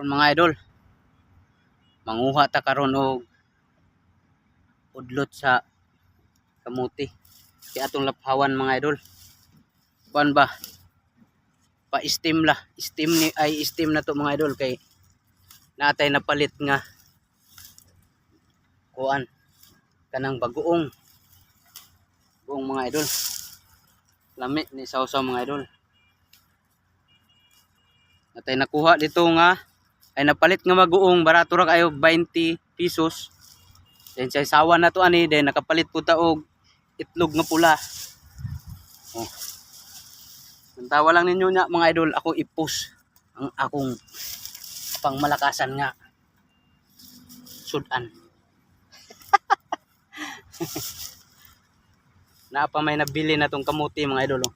Karon mga idol, manguha ta karon og udlot sa kamuti. Kaya atong laphawan mga idol. Kuan ba? Pa-steam la. Steam na to mga idol kay natay napalit nga kuan kanang bagoong. Buong mga idol. Lami ni sausaw mga idol. Natay nakuha dito nga ay napalit nga maguong, barato ra kayo 20 pesos. Then sa sawa na to ani, then nakapalit po ta og itlog nga pula. Oh. Tawa lang ninyo nya mga idol, ako ipos ang akong pangmalakasan nga sudan. Napa may nabili na tong kamuti mga idol. Oh.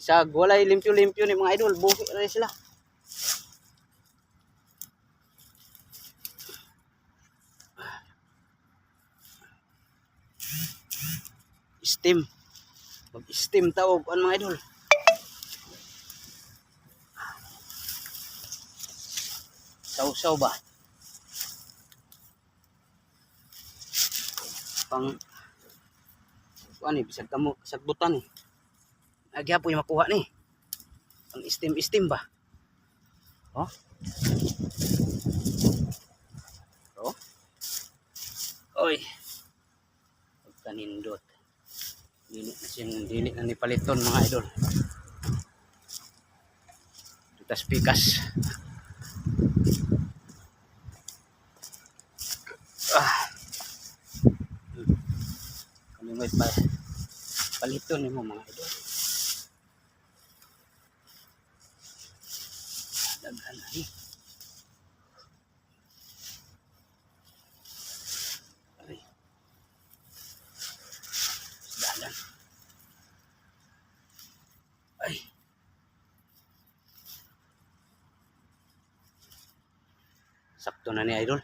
Isag walay limpyo-limpyo ni mga idol, buhi ra sila. Steam. Mag-steam taog an mga idol. Sausaw ba? Pang kuan ni bisag kamo sagbutan ni. Agya po yung makuha ni. Pang steam ba? Oh. Oh. Oy. Kanindot. Dili na ni paliton mga idol. Tutas pikas. Kalimay pa paliton ni mo mga idol. Daghan na ni. Ay. Dalan. Ay. Sakto na ni idol.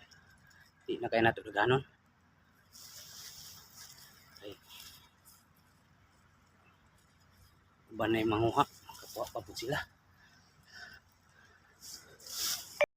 Di na kaya nato daganon. Ay. Banay manguha. Kapuha pa po sila.